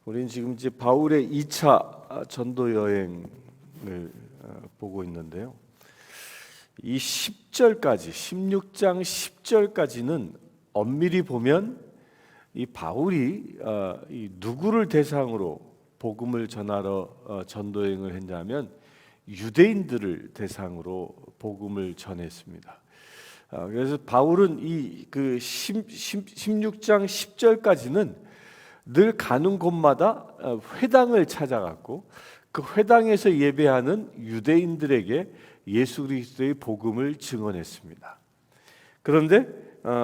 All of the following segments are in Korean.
우리는 지금 이제 바울의 2차 전도 여행을 보고 있는데요. 이 10절까지 16장 10절까지는 엄밀히 보면 이 바울이 이 누구를 대상으로 복음을 전하러 전도 여행을 했냐면 유대인들을 대상으로 복음을 전했습니다. 그래서 바울은 이 그 16장 10절까지는 늘 가는 곳마다 회당을 찾아갔고 그 회당에서 예배하는 유대인들에게 예수 그리스도의 복음을 증언했습니다. 그런데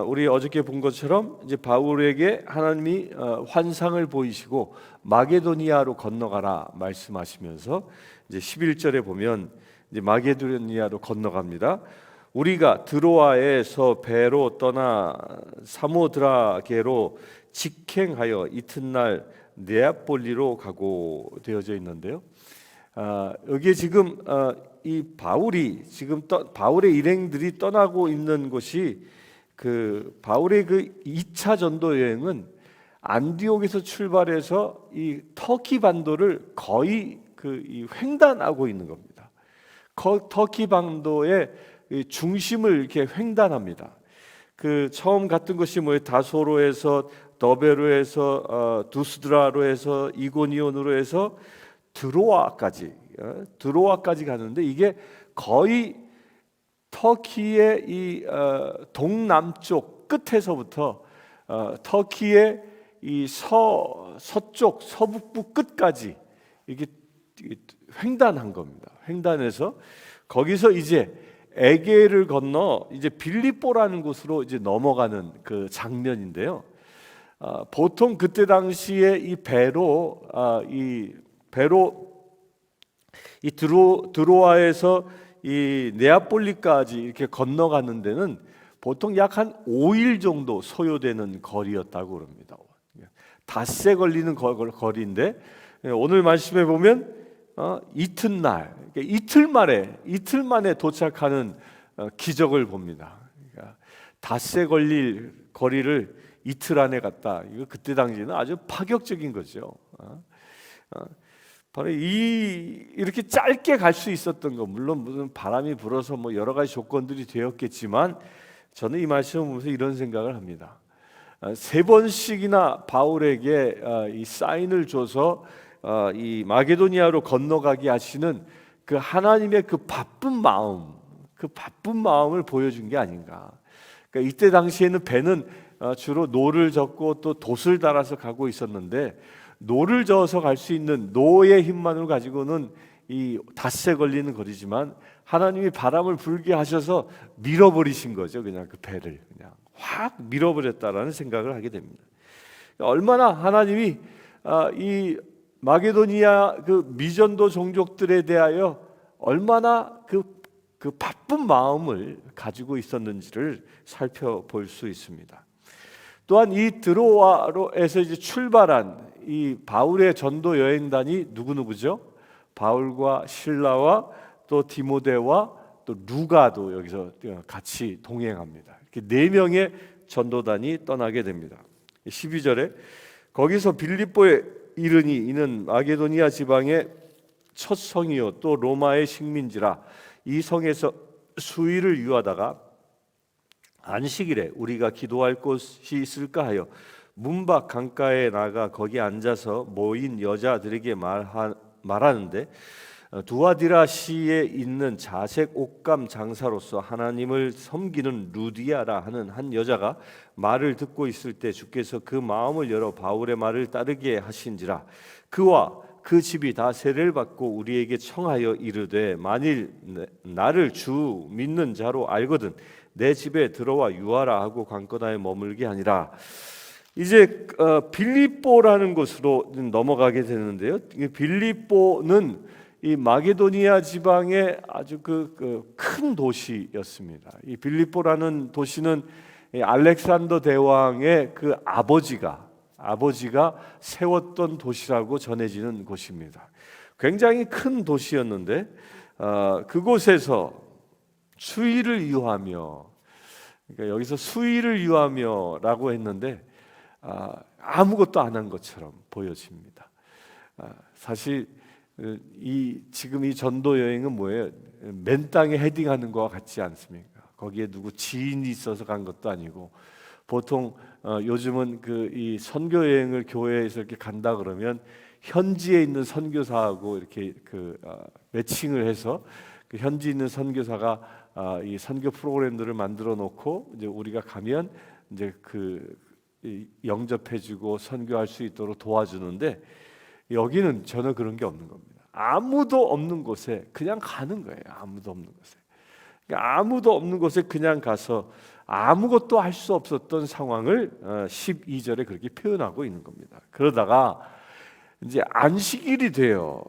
우리 어저께 본 것처럼 이제 바울에게 하나님이 환상을 보이시고 마게도니아로 건너가라 말씀하시면서 이제 11절에 보면 이제 마게도니아로 건너갑니다. 우리가 드로아에서 배로 떠나 사모드라게로 직행하여 이튿날 네아폴리로 가고 되어져 있는데요. 여기에 지금 이 바울이 지금 바울의 일행들이 떠나고 있는 곳이 그 바울의 그 2차 전도 여행은 안디옥에서 출발해서 이 터키 반도를 거의 이 횡단하고 있는 겁니다. 터키 반도의 중심을 이렇게 횡단합니다. 그 처음 갔던 것이 뭐예요? 다소로에서 더베로에서 두스드라로 해서 이고니온으로 해서 드로아까지 가는데 이게 거의 터키의 이 동남쪽 끝에서부터 터키의 이 서쪽 서북부 끝까지 이게 횡단한 겁니다. 횡단해서 거기서 이제 에게를 건너 이제 빌립보라는 곳으로 이제 넘어가는 그 장면인데요. 보통 그때 당시에 이 배로 드로아에서 이 네아폴리까지 이렇게 건너가는 데는 보통 약 한 5일 정도 소요되는 거리였다고 그럽니다. 닷새 걸리는 거리인데 오늘 말씀에 보면 이튿날 이틀 만에 도착하는 기적을 봅니다. 그러니까 닷새 걸릴 거리를 이틀 안에 갔다. 이거 그때 당시에는 아주 파격적인 거죠. 바로 이렇게 짧게 갈 수 있었던 거, 물론 무슨 바람이 불어서 뭐 여러 가지 조건들이 되었겠지만 저는 이 말씀을 보면서 이런 생각을 합니다. 3번씩이나 바울에게 이 사인을 줘서 이 마게도니아로 건너가게 하시는 그 하나님의 그 바쁜 마음을 보여준 게 아닌가. 그러니까 이때 당시에는 배는 주로 노를 젓고 또 돛을 달아서 가고 있었는데 노를 저어서 갈 수 있는 노의 힘만을 가지고는 이 닷새 걸리는 거리지만 하나님이 바람을 불게 하셔서 밀어버리신 거죠. 그냥 그 배를 그냥 확 밀어버렸다라는 생각을 하게 됩니다. 얼마나 하나님이 이 마게도니아 그 미전도 종족들에 대하여 얼마나 그 바쁜 마음을 가지고 있었는지를 살펴볼 수 있습니다. 또한 이 드로아로에서 이제 출발한 이 바울의 전도 여행단이 누구죠? 바울과 실라와 또 디모데와 또 루가도 여기서 같이 동행합니다. 이렇게 4명의 전도단이 떠나게 됩니다. 12절에 거기서 빌립보에 이르니 이는 마게도니아 지방의 첫 성이요 또 로마의 식민지라 이 성에서 수일을 유하다가 안식일에 우리가 기도할 곳이 있을까 하여 문밖 강가에 나가 거기 앉아서 모인 여자들에게 말하는데 두아디라시에 있는 자색 옷감 장사로서 하나님을 섬기는 루디아라 하는 한 여자가 말을 듣고 있을 때 주께서 그 마음을 열어 바울의 말을 따르게 하신지라 그와 그 집이 다 세례를 받고 우리에게 청하여 이르되 만일 나를 주 믿는 자로 알거든 내 집에 들어와 유하라 하고 관건하에 머물게 하니라. 이제 빌립보라는 곳으로 넘어가게 되는데요. 빌립보는 이 마게도니아 지방의 아주 큰 도시였습니다. 이 빌립보라는 도시는 알렉산더 대왕의 그 아버지가 세웠던 도시라고 전해지는 곳입니다. 굉장히 큰 도시였는데 그곳에서 수의를 유하며, 그러니까 여기서 수의를 유하며라고 했는데 아무것도 안 한 것처럼 보여집니다. 사실 지금 이 전도 여행은 뭐예요? 맨 땅에 헤딩하는 거와 같지 않습니까? 거기에 누구 지인이 있어서 간 것도 아니고, 보통 요즘은 이 선교 여행을 교회에서 이렇게 간다 그러면 현지에 있는 선교사하고 이렇게 매칭을 해서 그 현지 있는 선교사가 이 선교 프로그램들을 만들어 놓고 이제 우리가 가면 이제 영접해주고 선교할 수 있도록 도와주는데, 여기는 전혀 그런 게 없는 겁니다. 아무도 없는 곳에 그냥 가는 거예요. 아무도 없는 곳에. 그러니까 아무도 없는 곳에 그냥 가서 아무것도 할 수 없었던 상황을 12절에 그렇게 표현하고 있는 겁니다. 그러다가 이제 안식일이 돼요.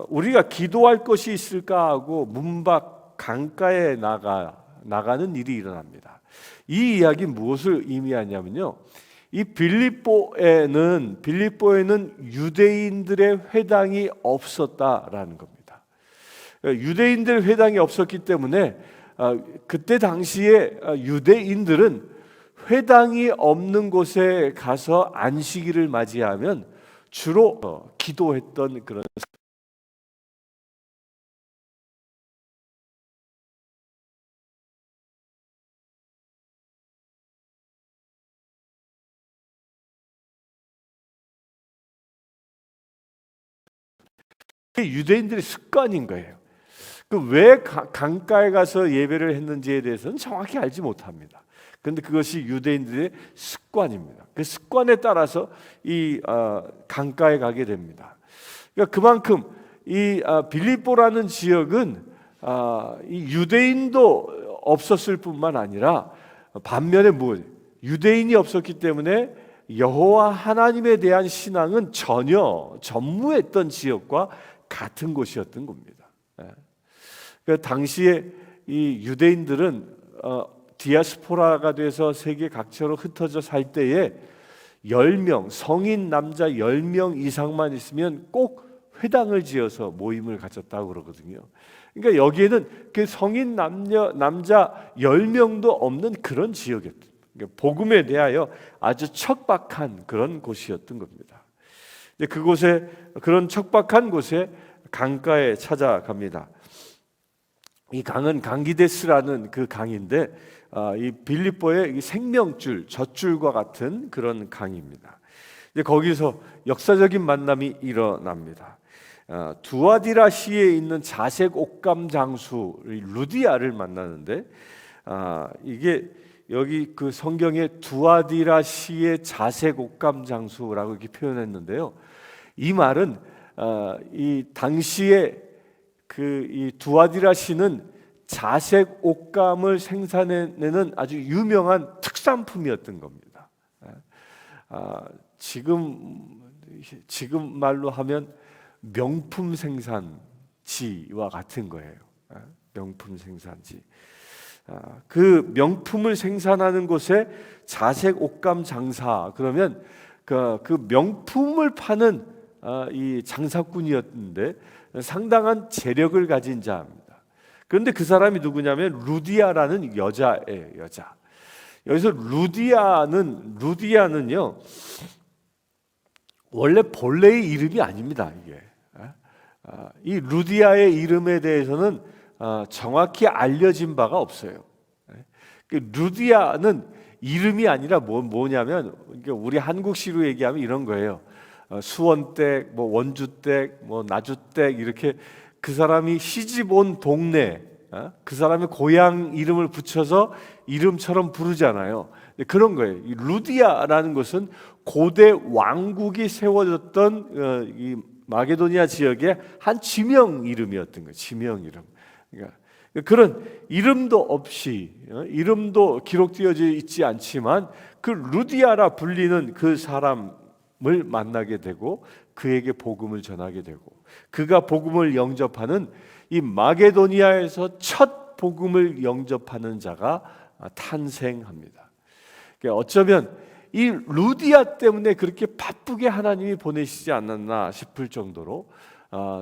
우리가 기도할 것이 있을까 하고 문 밖 강가에 나가는 일이 일어납니다. 이 이야기 무엇을 의미하냐면요, 이 빌립보에는 유대인들의 회당이 없었다라는 겁니다. 유대인들 회당이 없었기 때문에 그때 당시에 유대인들은 회당이 없는 곳에 가서 안식일을 맞이하면 주로 기도했던 그런 유대인들의 습관인 거예요. 왜 강가에 가서 예배를 했는지에 대해서는 정확히 알지 못합니다. 그런데 그것이 유대인들의 습관입니다. 그 습관에 따라서 이 강가에 가게 됩니다. 그러니까 그만큼 이 빌립보라는 지역은 이 유대인도 없었을 뿐만 아니라 반면에 유대인이 없었기 때문에 여호와 하나님에 대한 신앙은 전혀 전무했던 지역과 같은 곳이었던 겁니다. 그 당시에 이 유대인들은 디아스포라가 돼서 세계 각처로 흩어져 살 때에 10명, 성인 남자 10명 이상만 있으면 꼭 회당을 지어서 모임을 가졌다고 그러거든요. 그러니까 여기에는 그 성인 남자 10명도 없는 그런 지역이었던, 그러니까 복음에 대하여 아주 척박한 그런 곳이었던 겁니다. 그곳에, 그런 척박한 곳에 강가에 찾아갑니다. 이 강은 강기데스라는 그 강인데 이 빌립보의 생명줄, 젖줄과 같은 그런 강입니다. 거기서 역사적인 만남이 일어납니다. 두아디라시에 있는 자색 옷감 장수 루디아를 만나는데, 이게 여기 그 성경에 두아디라시의 자색 옷감 장수라고 이렇게 표현했는데요. 이 말은 이 당시에 이 두아디라시는 자색 옷감을 생산해내는 아주 유명한 특산품이었던 겁니다. 지금 말로 하면 명품 생산지와 같은 거예요. 명품 생산지. 그 명품을 생산하는 곳에 자색 옷감 장사, 그러면 그 명품을 파는 이 장사꾼이었는데 상당한 재력을 가진 자입니다. 그런데 그 사람이 누구냐면 루디아라는 여자예요. 여자. 여기서 루디아는요 원래 본래의 이름이 아닙니다. 이게 이 루디아의 이름에 대해서는 정확히 알려진 바가 없어요. 루디아는 이름이 아니라 뭐냐면 우리 한국시로 얘기하면 이런 거예요. 수원댁, 원주댁, 나주댁, 이렇게 그 사람이 시집 온 동네, 그 사람의 고향 이름을 붙여서 이름처럼 부르잖아요. 그런 거예요. 이 루디아라는 것은 고대 왕국이 세워졌던 이 마게도니아 지역의 한 지명 이름이었던 거예요. 지명 이름. 그러니까 그런 이름도 없이, 이름도 기록되어져 있지 않지만 그 루디아라 불리는 그 사람을 만나게 되고 그에게 복음을 전하게 되고, 그가 복음을 영접하는 이 마게도니아에서 첫 복음을 영접하는 자가 탄생합니다. 그러니까 어쩌면 이 루디아 때문에 그렇게 바쁘게 하나님이 보내시지 않았나 싶을 정도로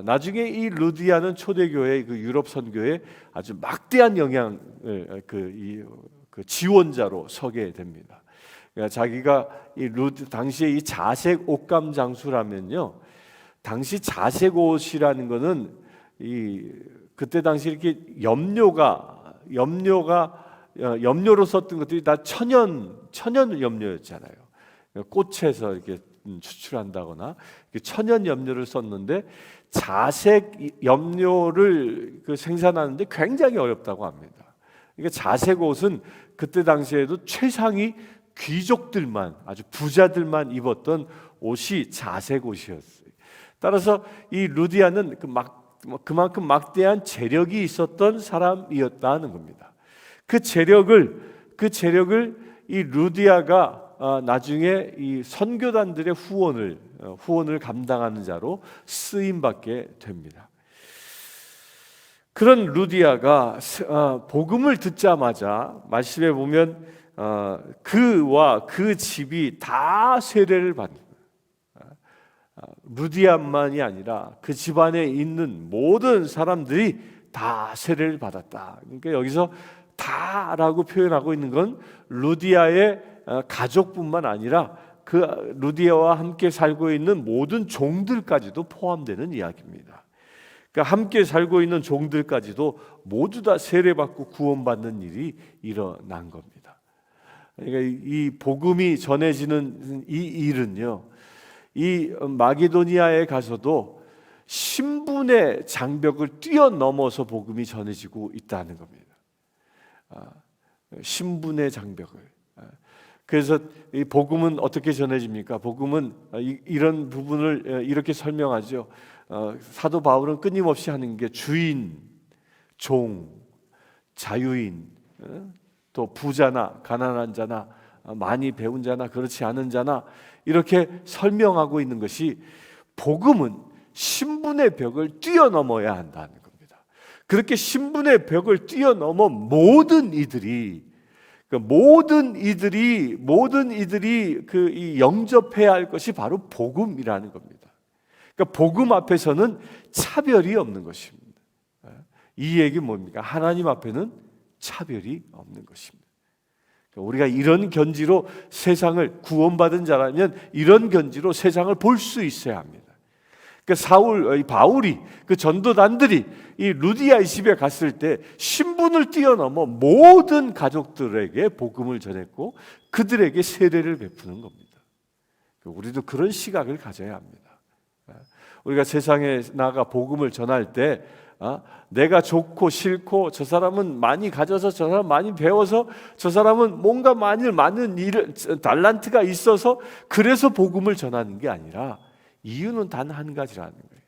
나중에 이 루디아는 초대교회, 그 유럽 선교에 아주 막대한 영향을 그 지원자로 서게 됩니다. 그러니까 자기가 당시에 이 자색 옷감 장수라면요, 당시 자색옷이라는 거는 그때 당시 이렇게 염료로 썼던 것들이 다 천연 염료였잖아요. 꽃에서 이렇게 추출한다거나 천연 염료를 썼는데 자색 염료를 생산하는데 굉장히 어렵다고 합니다. 그러니까 자색 옷은 그때 당시에도 최상위 귀족들만, 아주 부자들만 입었던 옷이 자색 옷이었어요. 따라서 이 루디아는 그만큼 막대한 재력이 있었던 사람이었다는 겁니다. 그 재력을 이 루디아가 나중에 이 선교단들의 후원을 감당하는 자로 쓰임 받게 됩니다. 그런 루디아가 복음을 듣자마자 말씀에 보면 그와 그 집이 다 세례를 받는 거예요. 루디아만이 아니라 그 집안에 있는 모든 사람들이 다 세례를 받았다. 그러니까 여기서 다라고 표현하고 있는 건 루디아의 가족뿐만 아니라 그 루디아와 함께 살고 있는 모든 종들까지도 포함되는 이야기입니다. 그러니까 함께 살고 있는 종들까지도 모두 다 세례받고 구원받는 일이 일어난 겁니다. 그러니까 이 복음이 전해지는 이 일은요, 이 마게도니아에 가서도 신분의 장벽을 뛰어넘어서 복음이 전해지고 있다는 겁니다. 신분의 장벽을. 그래서 이 복음은 어떻게 전해집니까? 복음은 이런 부분을 이렇게 설명하죠. 사도 바울은 끊임없이 하는 게 주인, 종, 자유인, 또 부자나 가난한 자나 많이 배운 자나 그렇지 않은 자나 이렇게 설명하고 있는 것이 복음은 신분의 벽을 뛰어넘어야 한다는 겁니다. 그렇게 신분의 벽을 뛰어넘어 모든 이들이 이 영접해야 할 것이 바로 복음이라는 겁니다. 그러니까 복음 앞에서는 차별이 없는 것입니다. 이 얘기 뭡니까? 하나님 앞에는 차별이 없는 것입니다. 우리가 이런 견지로 세상을 구원받은 자라면 이런 견지로 세상을 볼 수 있어야 합니다. 바울이 그 전도단들이 이 루디아의 집에 갔을 때 신분을 뛰어넘어 모든 가족들에게 복음을 전했고 그들에게 세례를 베푸는 겁니다. 우리도 그런 시각을 가져야 합니다. 우리가 세상에 나가 복음을 전할 때 내가 좋고 싫고 저 사람은 많이 가져서 저 사람 많이 배워서 저 사람은 뭔가 많은 달란트가 있어서 그래서 복음을 전하는 게 아니라 이유는 단 한 가지라는 거예요.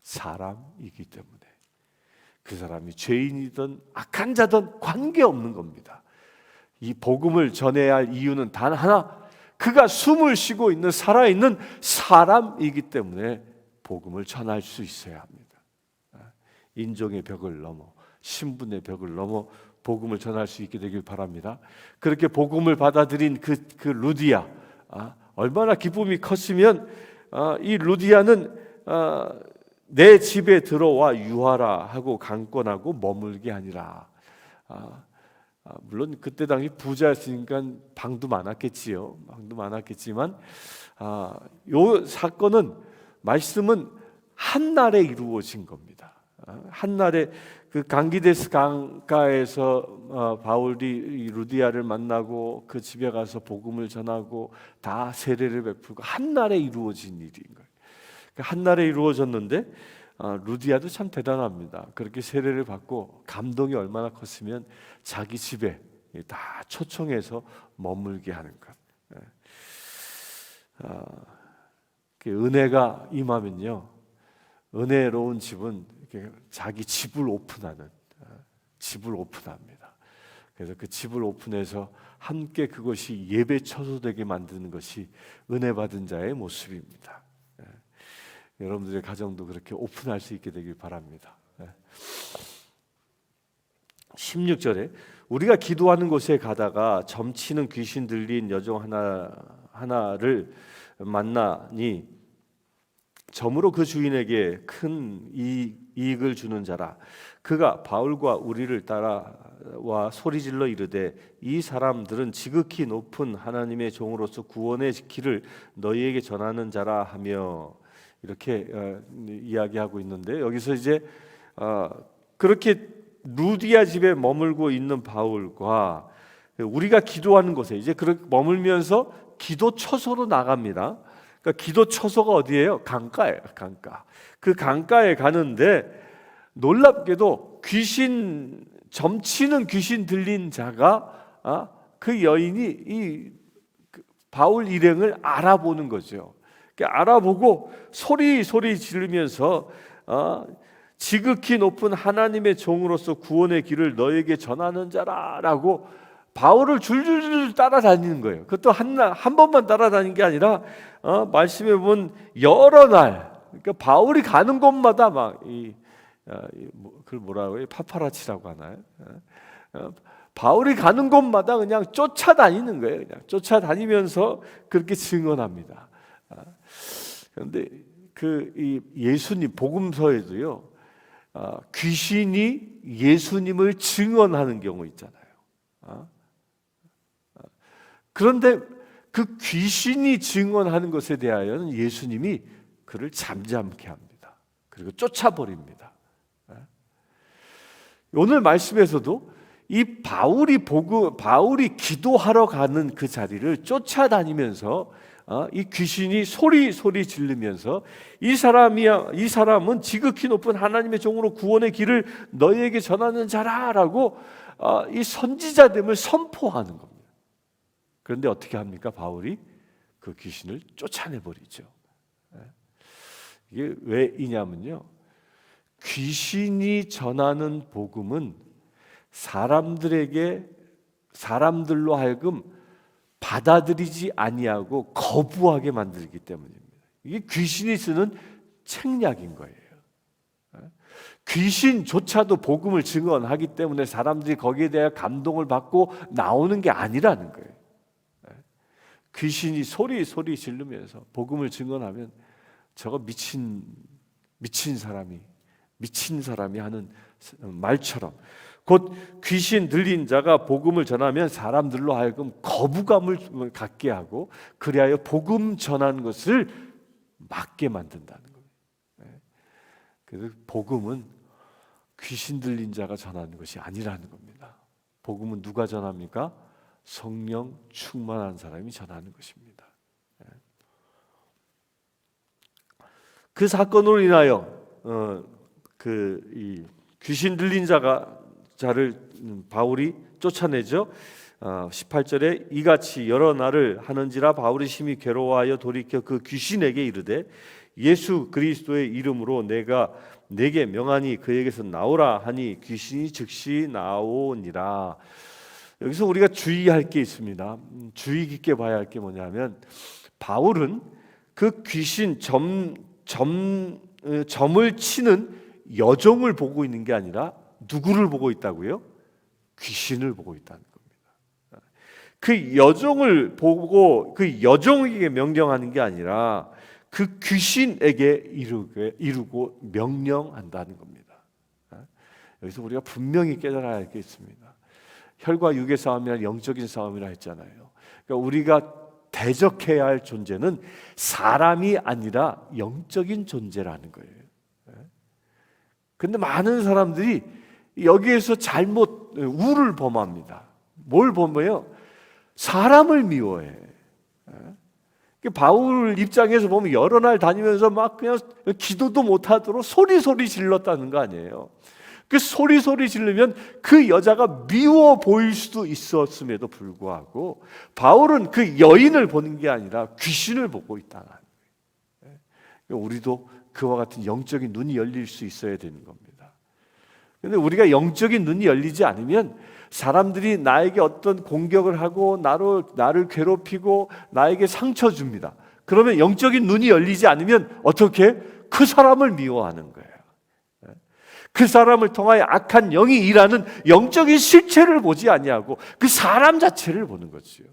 사람이기 때문에. 그 사람이 죄인이든 악한 자든 관계없는 겁니다. 이 복음을 전해야 할 이유는 단 하나, 그가 숨을 쉬고 있는 살아있는 사람이기 때문에 복음을 전할 수 있어야 합니다. 인종의 벽을 넘어 신분의 벽을 넘어 복음을 전할 수 있게 되길 바랍니다. 그렇게 복음을 받아들인 그 루디아, 얼마나 기쁨이 컸으면 이 루디아는 내 집에 들어와 유하라 하고 강권하고 머물게 하니라. 물론 그때 당시 부자였으니까 방도 많았겠지요. 방도 많았겠지만 요 사건은 말씀은 한 날에 이루어진 겁니다. 한 날에 그 강기데스 강가에서 바울이 루디아를 만나고 그 집에 가서 복음을 전하고 다 세례를 베풀고 한 날에 이루어진 일인 거예요. 한 날에 이루어졌는데 루디아도 참 대단합니다. 그렇게 세례를 받고 감동이 얼마나 컸으면 자기 집에 다 초청해서 머물게 하는 것. 은혜가 임하면요, 은혜로운 집은 자기 집을 오픈합니다. 그래서 그 집을 오픈해서 함께 그것이 예배 처소되게 만드는 것이 은혜 받은 자의 모습입니다. 여러분들의 가정도 그렇게 오픈할 수 있게 되길 바랍니다. 16절에 우리가 기도하는 곳에 가다가 점치는 귀신 들린 여종 하나를 만나니 점으로 그 주인에게 큰 이익을 주는 자라. 그가 바울과 우리를 따라와 소리질러 이르되 이 사람들은 지극히 높은 하나님의 종으로서 구원의 길을 너희에게 전하는 자라 하며, 이렇게 이야기하고 있는데, 여기서 이제 그렇게 루디아 집에 머물고 있는 바울과 우리가 기도하는 곳에 이제 그렇게 머물면서 기도 처소로 나갑니다. 그러니까 기도 처소가 어디예요? 강가예요. 강가. 그 강가에 가는데 놀랍게도 점치는 귀신 들린 자가 그 여인이 이 바울 일행을 알아보는 거죠. 알아보고 소리 지르면서 지극히 높은 하나님의 종으로서 구원의 길을 너에게 전하는 자라라고 바울을 줄줄줄 따라다니는 거예요. 그것도 한 번만 따라다니는 게 아니라 말씀해 보면 여러 날, 그러니까 바울이 가는 곳마다 그걸 뭐라고 해요? 파파라치라고 하나요? 바울이 가는 곳마다 그냥 쫓아다니는 거예요. 그냥 쫓아다니면서 그렇게 증언합니다. 그런데 이 예수님 복음서에도요, 귀신이 예수님을 증언하는 경우 있잖아요. 그런데 그 귀신이 증언하는 것에 대하여는 예수님이 그를 잠잠케 합니다. 그리고 쫓아버립니다. 오늘 말씀에서도 이 바울이 기도하러 가는 그 자리를 쫓아다니면서 이 귀신이 소리 지르면서 이 사람은 지극히 높은 하나님의 종으로 구원의 길을 너희에게 전하는 자라라고 이 선지자됨을 선포하는 겁니다. 그런데 어떻게 합니까? 바울이 그 귀신을 쫓아내버리죠. 이게 왜이냐면요, 귀신이 전하는 복음은 사람들로 하여금 받아들이지 아니하고 거부하게 만들기 때문입니다. 이게 귀신이 쓰는 책략인 거예요. 귀신조차도 복음을 증언하기 때문에 사람들이 거기에 대해 감동을 받고 나오는 게 아니라는 거예요. 귀신이 소리 지르면서 복음을 증언하면 저거 미친 사람이 하는 말처럼 곧 귀신 들린 자가 복음을 전하면 사람들로 하여금 거부감을 갖게 하고 그리하여 복음 전하는 것을 막게 만든다는 거예요. 그래서 복음은 귀신 들린 자가 전하는 것이 아니라는 겁니다. 복음은 누가 전합니까? 성령 충만한 사람이 전하는 것입니다. 그 사건으로 인하여 이 귀신 들린 자를 바울이 쫓아내죠. 18절에 이같이 여러 날을 하는지라 바울이 심히 괴로워하여 돌이켜 그 귀신에게 이르되 예수 그리스도의 이름으로 내가 내게 명하니 그에게서 나오라 하니 귀신이 즉시 나오니라. 여기서 우리가 주의할 게 있습니다. 주의 깊게 봐야 할 게 뭐냐면 바울은 그 귀신 점을 치는 여종을 보고 있는 게 아니라 누구를 보고 있다고요? 귀신을 보고 있다는 겁니다. 그 여종을 보고 그 여종에게 명령하는 게 아니라 그 귀신에게 이루고 명령한다는 겁니다. 여기서 우리가 분명히 깨달아야 할 게 있습니다. 혈과 육의 싸움이나 영적인 싸움이라 했잖아요. 그러니까 우리가 대적해야 할 존재는 사람이 아니라 영적인 존재라는 거예요. 그런데 많은 사람들이 여기에서 잘못 우를 범합니다. 뭘 범해요? 사람을 미워해. 바울 입장에서 보면 여러 날 다니면서 막 그냥 기도도 못하도록 소리 질렀다는 거 아니에요. 그 소리 지르면 그 여자가 미워 보일 수도 있었음에도 불구하고 바울은 그 여인을 보는 게 아니라 귀신을 보고 있다는 거예요. 우리도 그와 같은 영적인 눈이 열릴 수 있어야 되는 겁니다. 그런데 우리가 영적인 눈이 열리지 않으면 사람들이 나에게 어떤 공격을 하고 나를 괴롭히고 나에게 상처 줍니다. 그러면 영적인 눈이 열리지 않으면 어떻게? 그 사람을 미워하는 거예요. 그 사람을 통하여 악한 영이 일하는 영적인 실체를 보지 아니하고 그 사람 자체를 보는 거지요.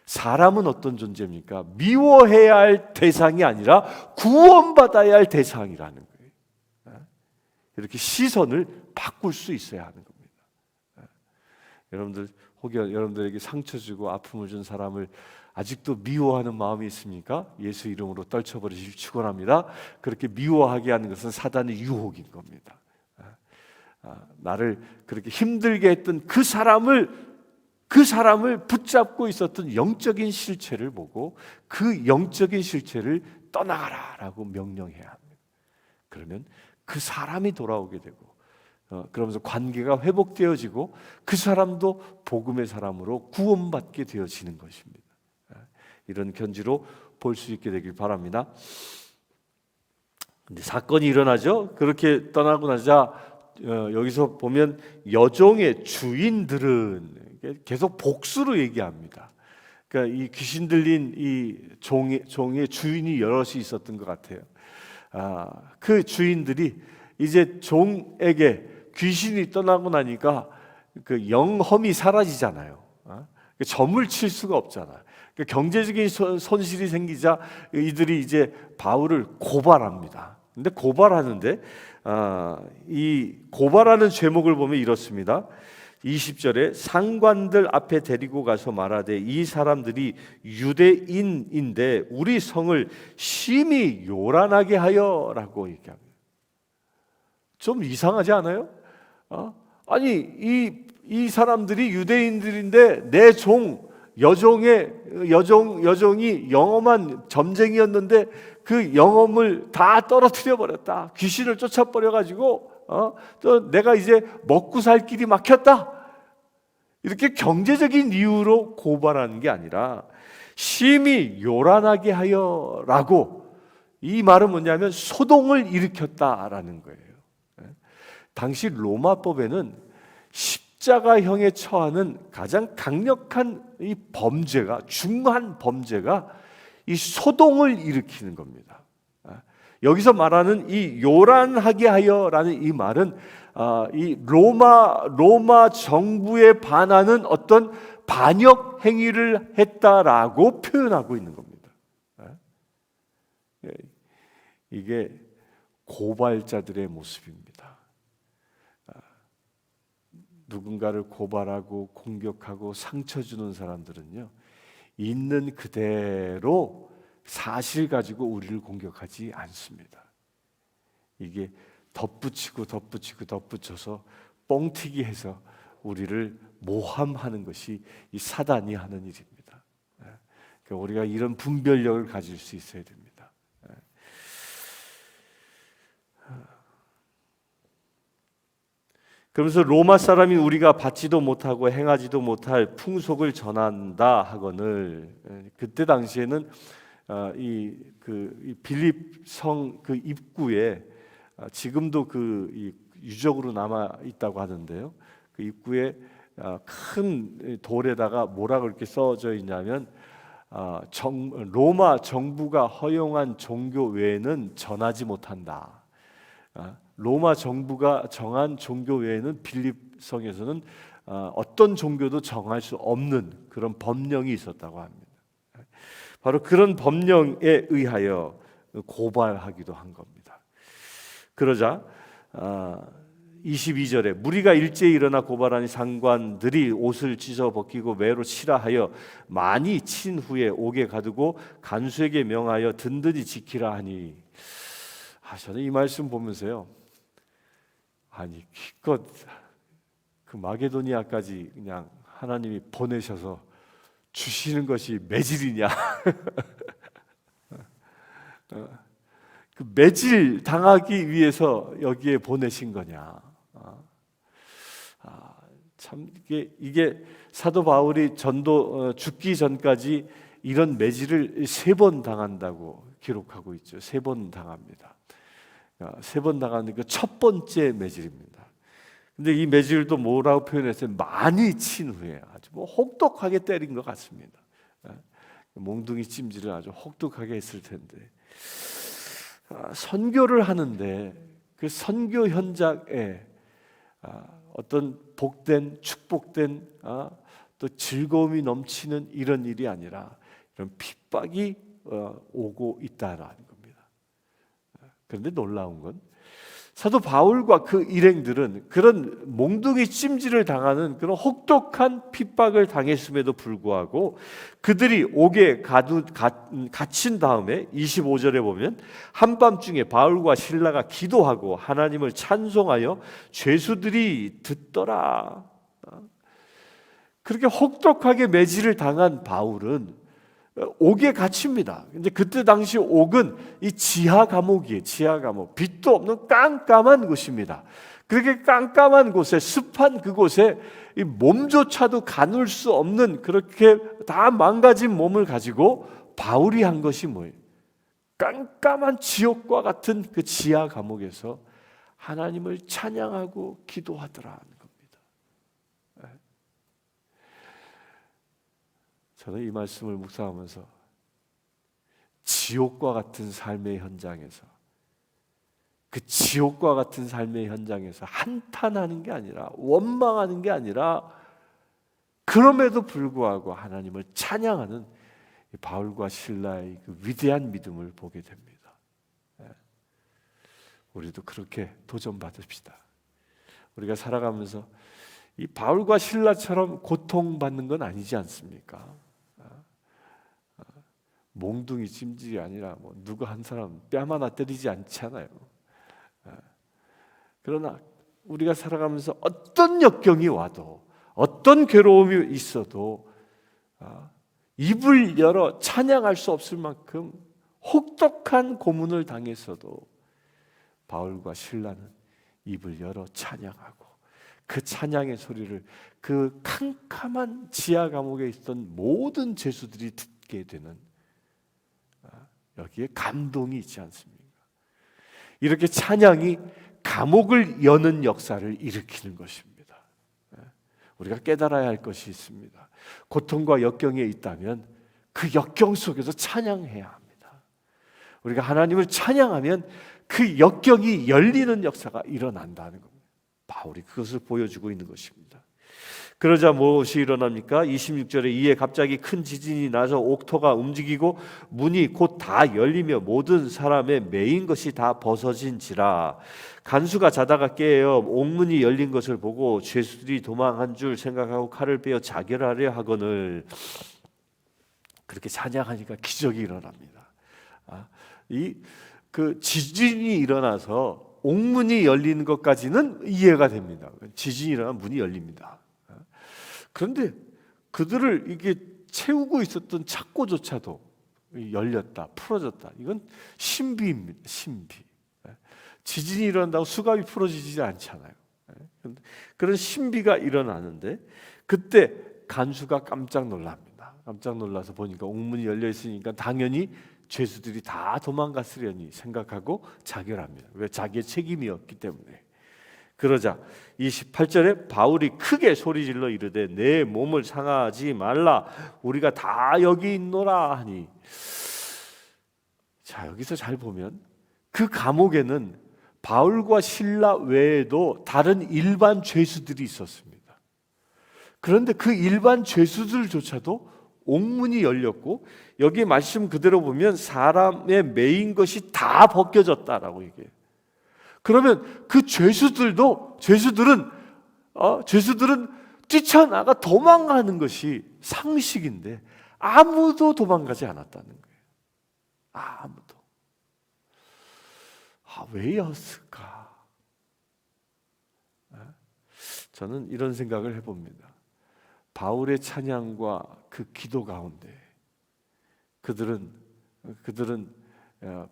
사람은 어떤 존재입니까? 미워해야 할 대상이 아니라 구원받아야 할 대상이라는 거예요. 이렇게 시선을 바꿀 수 있어야 하는 겁니다. 여러분들 혹여 여러분들에게 상처 주고 아픔을 준 사람을 아직도 미워하는 마음이 있습니까? 예수 이름으로 떨쳐버리시기 축원합니다. 그렇게 미워하게 하는 것은 사단의 유혹인 겁니다. 나를 그렇게 힘들게 했던 그 사람을 붙잡고 있었던 영적인 실체를 보고 그 영적인 실체를 떠나가라라고 명령해야 합니다. 그러면 그 사람이 돌아오게 되고 그러면서 관계가 회복되어지고 그 사람도 복음의 사람으로 구원받게 되어지는 것입니다. 이런 견지로 볼 수 있게 되길 바랍니다. 근데 사건이 일어나죠. 그렇게 떠나고 나자 여기서 보면 여종의 주인들은 계속 복수로 얘기합니다. 그러니까 이 귀신 들린 이 종의 주인이 여럿이 있었던 것 같아요. 그 주인들이 이제 종에게 귀신이 떠나고 나니까 그 영험이 사라지잖아요. 점을 칠 수가 없잖아요. 경제적인 손실이 생기자 이들이 이제 바울을 고발합니다. 근데 고발하는데 이 고발하는 제목을 보면 이렇습니다. 20절에 상관들 앞에 데리고 가서 말하되 이 사람들이 유대인인데 우리 성을 심히 요란하게 하여라고 얘기합니다. 좀 이상하지 않아요? 아니 이 사람들이 유대인들인데 내 여종이 영험한 점쟁이였는데 그 영험을 다 떨어뜨려 버렸다. 귀신을 쫓아버려 가지고 또 내가 이제 먹고 살 길이 막혔다. 이렇게 경제적인 이유로 고발하는 게 아니라 심히 요란하게 하여라고, 이 말은 뭐냐면 소동을 일으켰다라는 거예요. 당시 로마법에는 십자가형에 처하는 가장 강력한 이 범죄가, 중한 범죄가 이 소동을 일으키는 겁니다. 여기서 말하는 이 요란하게 하여라는 이 말은 이 로마 정부에 반하는 어떤 반역 행위를 했다라고 표현하고 있는 겁니다. 이게 고발자들의 모습입니다. 누군가를 고발하고 공격하고 상처 주는 사람들은요, 있는 그대로 사실 가지고 우리를 공격하지 않습니다. 이게 덧붙여서 뻥튀기 해서 우리를 모함하는 것이 이 사단이 하는 일입니다. 그러니까 우리가 이런 분별력을 가질 수 있어야 됩니다. 그러면서 로마 사람이 우리가 받지도 못하고 행하지도 못할 풍속을 전한다 하거늘, 그때 당시에는 이 빌립성 그 입구에 지금도 그 유적으로 남아 있다고 하는데요. 그 입구에 큰 돌에다가 뭐라고 이렇게 써져 있냐면 로마 정부가 허용한 종교 외에는 전하지 못한다. 로마 정부가 정한 종교 외에는 빌립성에서는 어떤 종교도 정할 수 없는 그런 법령이 있었다고 합니다. 바로 그런 법령에 의하여 고발하기도 한 겁니다. 그러자 22절에 무리가 일제히 일어나 고발하니 상관들이 옷을 찢어 벗기고 매로 치라 하여 많이 친 후에 옥에 가두고 간수에게 명하여 든든히 지키라 하니, 저는 이 말씀 보면서요, 아니 기껏 그 마게도니아까지 그냥 하나님이 보내셔서 주시는 것이 매질이냐? 그 매질 당하기 위해서 여기에 보내신 거냐? 참 이게 사도 바울이 죽기 전까지 이런 매질을 3번 당한다고 기록하고 있죠. 3번 당합니다. 3번 당하는 그 첫 번째 매질입니다. 근데 이 매질도 뭐라고 표현했어요? 많이 친 후에 아주 혹독하게 때린 것 같습니다. 몽둥이 찜질을 아주 혹독하게 했을 텐데, 선교를 하는데 그 선교 현장에 어떤 복된 축복된 또 즐거움이 넘치는 이런 일이 아니라 이런 핍박이 오고 있다라는 겁니다. 그런데 놀라운 건 사도 바울과 그 일행들은 그런 몽둥이 찜질을 당하는 그런 혹독한 핍박을 당했음에도 불구하고 그들이 옥에 갇힌 다음에 25절에 보면 한밤중에 바울과 실라가 기도하고 하나님을 찬송하여 죄수들이 듣더라. 그렇게 혹독하게 매질을 당한 바울은 옥에 갇힙니다. 근데 그때 당시 옥은 이 지하 감옥이에요. 지하 감옥. 빛도 없는 깜깜한 곳입니다. 그렇게 깜깜한 곳에, 습한 그곳에 이 몸조차도 가눌 수 없는, 그렇게 다 망가진 몸을 가지고 바울이 한 것이 뭐예요? 깜깜한 지옥과 같은 그 지하 감옥에서 하나님을 찬양하고 기도하더라. 저는 이 말씀을 묵상하면서 지옥과 같은 삶의 현장에서, 그 지옥과 같은 삶의 현장에서 한탄하는 게 아니라, 원망하는 게 아니라, 그럼에도 불구하고 하나님을 찬양하는 바울과 실라의 그 위대한 믿음을 보게 됩니다. 우리도 그렇게 도전받읍시다. 우리가 살아가면서 이 바울과 실라처럼 고통받는 건 아니지 않습니까? 몽둥이 찜질이 아니라 뭐 누가 한 사람 뺨 하나 때리지 않잖아요. 그러나 우리가 살아가면서 어떤 역경이 와도, 어떤 괴로움이 있어도 입을 열어 찬양할 수 없을 만큼 혹독한 고문을 당했어도 바울과 실라는 입을 열어 찬양하고, 그 찬양의 소리를 그 캄캄한 지하 감옥에 있던 모든 죄수들이 듣게 되는, 여기에 감동이 있지 않습니까? 이렇게 찬양이 감옥을 여는 역사를 일으키는 것입니다. 우리가 깨달아야 할 것이 있습니다. 고통과 역경에 있다면 그 역경 속에서 찬양해야 합니다. 우리가 하나님을 찬양하면 그 역경이 열리는 역사가 일어난다는 겁니다. 바울이 그것을 보여주고 있는 것입니다. 그러자 무엇이 일어납니까? 26절에 이에 갑자기 큰 지진이 나서 옥토가 움직이고 문이 곧 다 열리며 모든 사람의 매인 것이 다 벗어진지라. 간수가 자다가 깨어 옥문이 열린 것을 보고 죄수들이 도망한 줄 생각하고 칼을 빼어 자결하려 하거늘. 그렇게 찬양하니까 기적이 일어납니다. 그 지진이 일어나서 옥문이 열리는 것까지는 이해가 됩니다. 지진이 일어나면 문이 열립니다. 그런데 그들을 이게 채우고 있었던 착고조차도 열렸다, 풀어졌다. 이건 신비입니다. 신비. 지진이 일어난다고 수갑이 풀어지지 않잖아요. 그런 신비가 일어나는데 그때 간수가 깜짝 놀랍니다. 깜짝 놀라서 보니까 옥문이 열려 있으니까 당연히 죄수들이 다 도망갔으려니 생각하고 자결합니다. 왜? 자기의 책임이었기 때문에. 그러자 28절에 바울이 크게 소리질러 이르되 내 몸을 상하지 말라, 우리가 다 여기 있노라 하니. 자, 여기서 잘 보면 그 감옥에는 바울과 실라 외에도 다른 일반 죄수들이 있었습니다. 그런데 그 일반 죄수들조차도 옥문이 열렸고, 여기 말씀 그대로 보면 사람의 매인 것이 다 벗겨졌다라고 얘기해요. 그러면 그 죄수들은 뛰쳐나가 도망가는 것이 상식인데 아무도 도망가지 않았다는 거예요. 아무도. 왜였을까? 저는 이런 생각을 해봅니다. 바울의 찬양과 그 기도 가운데 그들은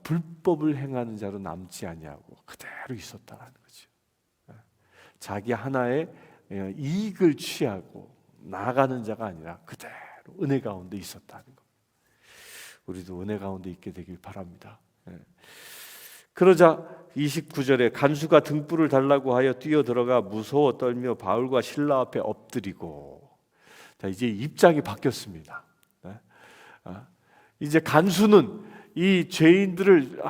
불법을 행하는 자로 남지 아니하고 그대로 있었다라는 거죠. 자기 하나의 이익을 취하고 나아가는 자가 아니라 그대로 은혜 가운데 있었다는 것. 우리도 은혜 가운데 있게 되길 바랍니다. 그러자 29절에 간수가 등불을 달라고 하여 뛰어들어가 무서워 떨며 바울과 실라 앞에 엎드리고. 자, 이제 입장이 바뀌었습니다. 이제 간수는 이 죄인들을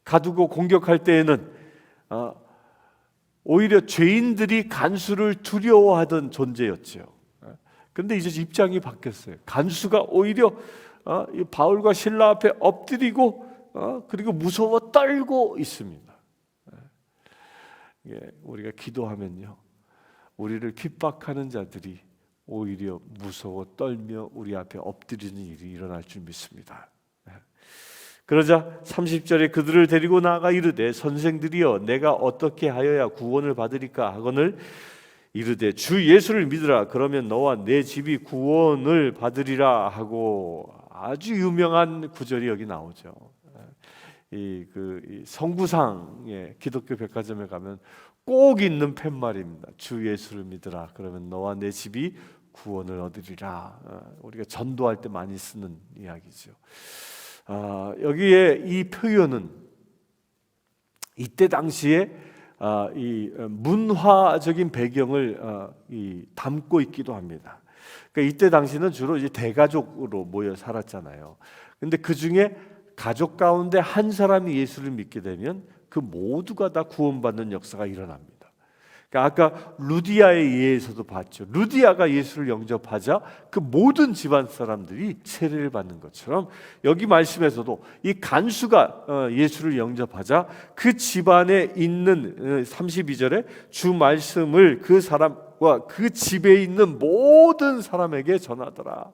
가두고 공격할 때에는 오히려 죄인들이 간수를 두려워하던 존재였죠. 그런데 이제 입장이 바뀌었어요. 간수가 오히려 바울과 실라 앞에 엎드리고 그리고 무서워 떨고 있습니다. 우리가 기도하면요, 우리를 핍박하는 자들이 오히려 무서워 떨며 우리 앞에 엎드리는 일이 일어날 줄 믿습니다. 그러자 30절에 그들을 데리고 나아가 이르되 선생들이여 내가 어떻게 하여야 구원을 받으리까 하거늘 이르되 주 예수를 믿으라 그러면 너와 내 집이 구원을 받으리라 하고, 아주 유명한 구절이 여기 나오죠. 이 성구상의 기독교 백화점에 가면 꼭 있는 팻말입니다. 주 예수를 믿으라 그러면 너와 내 집이 구원을 얻으리라. 우리가 전도할 때 많이 쓰는 이야기죠. 여기에 이 표현은 이때 당시에 이 문화적인 배경을 담고 있기도 합니다. 그러니까 이때 당시는 주로 이제 대가족으로 모여 살았잖아요. 근데 그 중에 가족 가운데 한 사람이 예수를 믿게 되면 그 모두가 다 구원받는 역사가 일어납니다. 그러니까 아까 루디아의 예에서도 봤죠. 루디아가 예수를 영접하자 그 모든 집안 사람들이 세례를 받는 것처럼 여기 말씀에서도 이 간수가 예수를 영접하자 그 집안에 있는 32절에 주 말씀을 그 사람과 그 집에 있는 모든 사람에게 전하더라.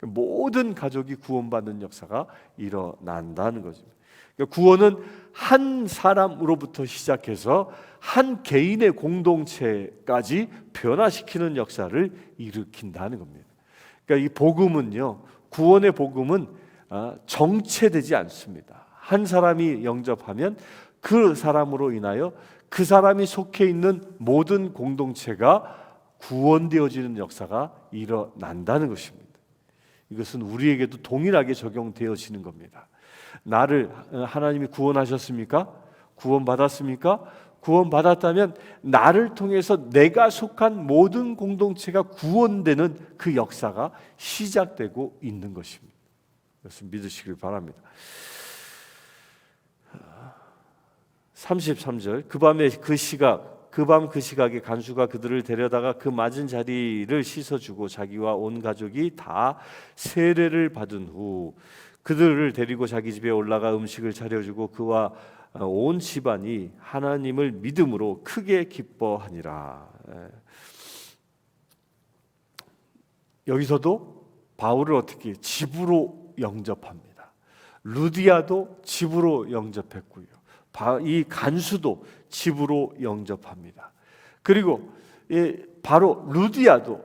모든 가족이 구원받는 역사가 일어난다는 거죠. 그러니까 구원은 한 사람으로부터 시작해서 한 개인의 공동체까지 변화시키는 역사를 일으킨다는 겁니다. 그러니까 이 복음은요, 구원의 복음은 정체되지 않습니다. 한 사람이 영접하면 그 사람으로 인하여 그 사람이 속해 있는 모든 공동체가 구원되어지는 역사가 일어난다는 것입니다. 이것은 우리에게도 동일하게 적용되어지는 겁니다. 나를 하나님이 구원하셨습니까? 구원받았습니까? 구원받았다면 나를 통해서 내가 속한 모든 공동체가 구원되는 그 역사가 시작되고 있는 것입니다. 그것을 믿으시길 바랍니다. 33절 그 밤 그 시각에 간수가 그들을 데려다가 그 맞은 자리를 씻어주고 자기와 온 가족이 다 세례를 받은 후 그들을 데리고 자기 집에 올라가 음식을 차려주고 그와 온 집안이 하나님을 믿음으로 크게 기뻐하니라. 여기서도 바울을 어떻게 집으로 영접합니다. 루디아도 집으로 영접했고요. 이 간수도 집으로 영접합니다. 그리고 바로 루디아도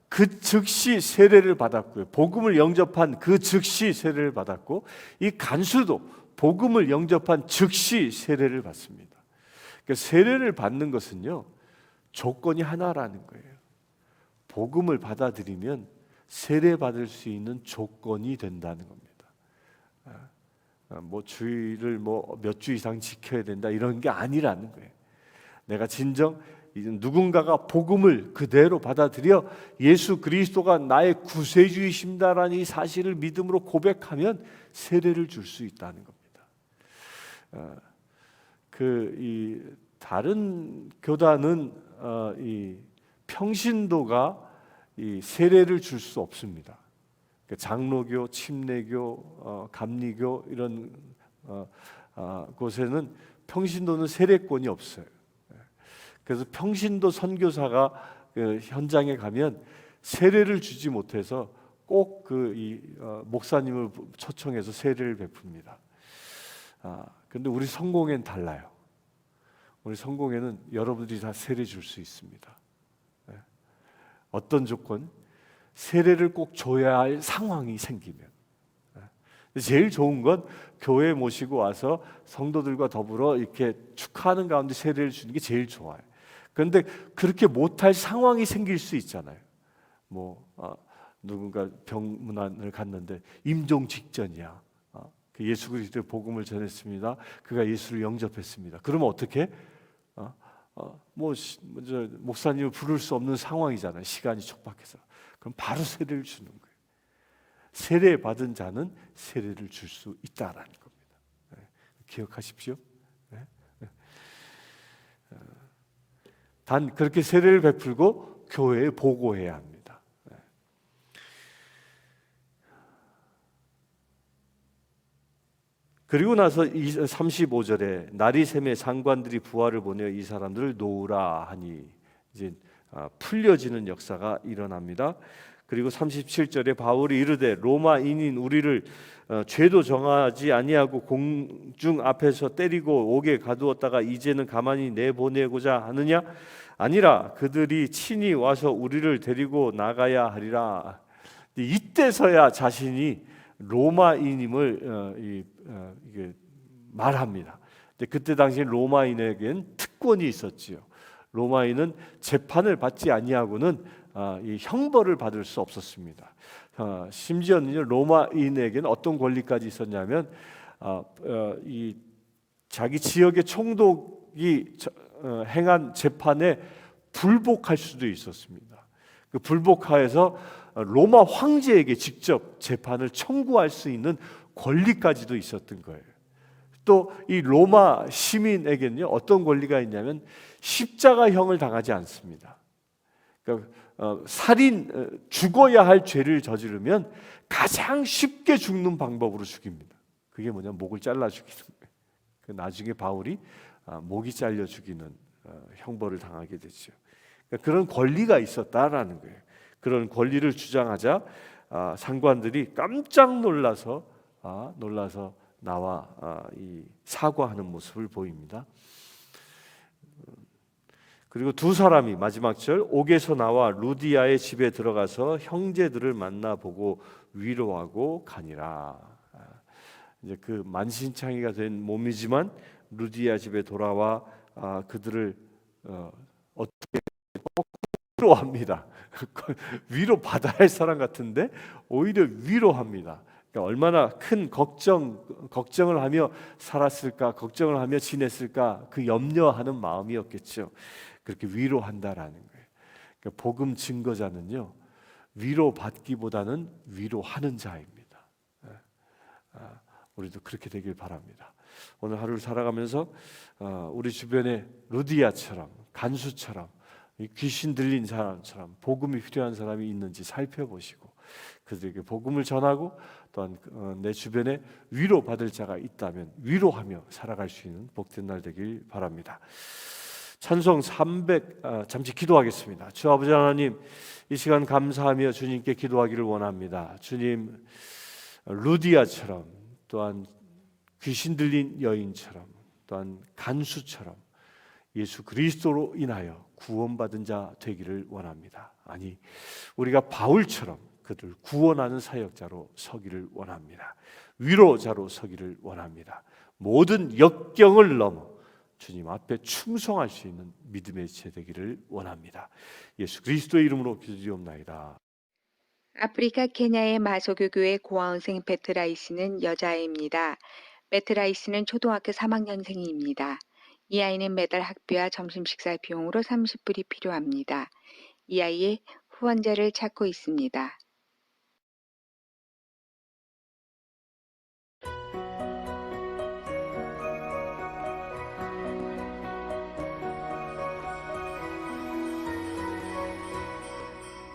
그 즉시 세례를 받았고요. 복음을 영접한 그 즉시 세례를 받았고, 이 간수도 복음을 영접한 즉시 세례를 받습니다. 그러니까 세례를 받는 것은요, 조건이 하나라는 거예요. 복음을 받아들이면 세례 받을 수 있는 조건이 된다는 겁니다. 주의를 몇 주 이상 지켜야 된다 이런 게 아니라는 거예요. 내가 진정 누군가가 복음을 그대로 받아들여 예수 그리스도가 나의 구세주이십니다라는 이 사실을 믿음으로 고백하면 세례를 줄 수 있다는 겁니다. 다른 교단은 이 평신도가 이 세례를 줄 수 없습니다. 장로교, 침례교, 감리교 이런 곳에는 평신도는 세례권이 없어요. 그래서 평신도 선교사가 그 현장에 가면 세례를 주지 못해서 꼭 목사님을 초청해서 세례를 베풉니다. 그런데 우리 성공회는 달라요. 우리 성공회는 여러분들이 다 세례 줄 수 있습니다. 어떤 조건? 세례를 꼭 줘야 할 상황이 생기면. 제일 좋은 건 교회 모시고 와서 성도들과 더불어 이렇게 축하하는 가운데 세례를 주는 게 제일 좋아요. 그런데 그렇게 못할 상황이 생길 수 있잖아요. 누군가 병문안을 갔는데 임종 직전이야. 예수 그리스도의 복음을 전했습니다. 그가 예수를 영접했습니다. 그러면 어떻게? 목사님을 부를 수 없는 상황이잖아요. 시간이 촉박해서. 그럼 바로 세례를 주는 거예요. 세례 받은 자는 세례를 줄 수 있다라는 겁니다. 기억하십시오. 단 그렇게 세례를 베풀고 교회에 보고해야 합니다. 그리고 나서 35절에 날이 새매 상관들이 부하를 보내어 이 사람들을 놓으라 하니 이제 풀려지는 역사가 일어납니다. 그리고 37절에 바울이 이르되 로마인인 우리를 죄도 정하지 아니하고 공중 앞에서 때리고 옥에 가두었다가 이제는 가만히 내보내고자 하느냐? 아니라 그들이 친히 와서 우리를 데리고 나가야 하리라. 이때서야 자신이 로마인임을 이게 말합니다. 근데 그때 당시 로마인에겐 특권이 있었지요. 로마인은 재판을 받지 아니하고는 이 형벌을 받을 수 없었습니다. 심지어는 로마인에게는 어떤 권리까지 있었냐면 이 자기 지역의 총독이 행한 재판에 불복할 수도 있었습니다. 그 불복하여서 로마 황제에게 직접 재판을 청구할 수 있는 권리까지도 있었던 거예요. 또 이 로마 시민에게는요 어떤 권리가 있냐면 십자가형을 당하지 않습니다. 그러니까 살인, 죽어야 할 죄를 저지르면 가장 쉽게 죽는 방법으로 죽입니다. 그게 뭐냐면 목을 잘라 죽이는 거예요. 나중에 바울이 목이 잘려 죽이는 형벌을 당하게 되죠. 그러니까 그런 권리가 있었다라는 거예요. 그런 권리를 주장하자 상관들이 깜짝 놀라서 나와 이 사과하는 모습을 보입니다. 그리고 두 사람이 마지막 절 옥에서 나와 루디아의 집에 들어가서 형제들을 만나보고 위로하고 가니라. 이제 그 만신창이가 된 몸이지만 루디아 집에 돌아와 그들을 어떻게 위로합니다. 위로 받아야 할 사람 같은데 오히려 위로합니다. 그러니까 얼마나 큰 걱정을 하며 살았을까, 걱정을 하며 지냈을까 그 염려하는 마음이었겠죠. 그렇게 위로한다라는 거예요. 그러니까 복음 증거자는요 위로받기보다는 위로하는 자입니다. 우리도 그렇게 되길 바랍니다. 오늘 하루를 살아가면서 우리 주변에 루디아처럼 간수처럼 귀신 들린 사람처럼 복음이 필요한 사람이 있는지 살펴보시고 그들에게 복음을 전하고 또한 내 주변에 위로받을 자가 있다면 위로하며 살아갈 수 있는 복된 날 되길 바랍니다. 찬송 300 잠시 기도하겠습니다. 주 아버지 하나님, 이 시간 감사하며 주님께 기도하기를 원합니다. 주님, 루디아처럼 또한 귀신 들린 여인처럼 또한 간수처럼 예수 그리스도로 인하여 구원받은 자 되기를 원합니다. 아니, 우리가 바울처럼 그들 구원하는 사역자로 서기를 원합니다. 위로자로 서기를 원합니다. 모든 역경을 넘어 주님 앞에 충성할 수 있는 믿음의 제 되기를 원합니다. 예수 그리스도의 이름으로 기도드리옵나이다. 아프리카 케냐의 마소교 교회 고아원생 베트라이 씨는 여자아이입니다. 베트라이 씨는 초등학교 3학년생입니다. 이 아이는 매달 학비와 점심 식사 비용으로 30불이 필요합니다. 이 아이의 후원자를 찾고 있습니다.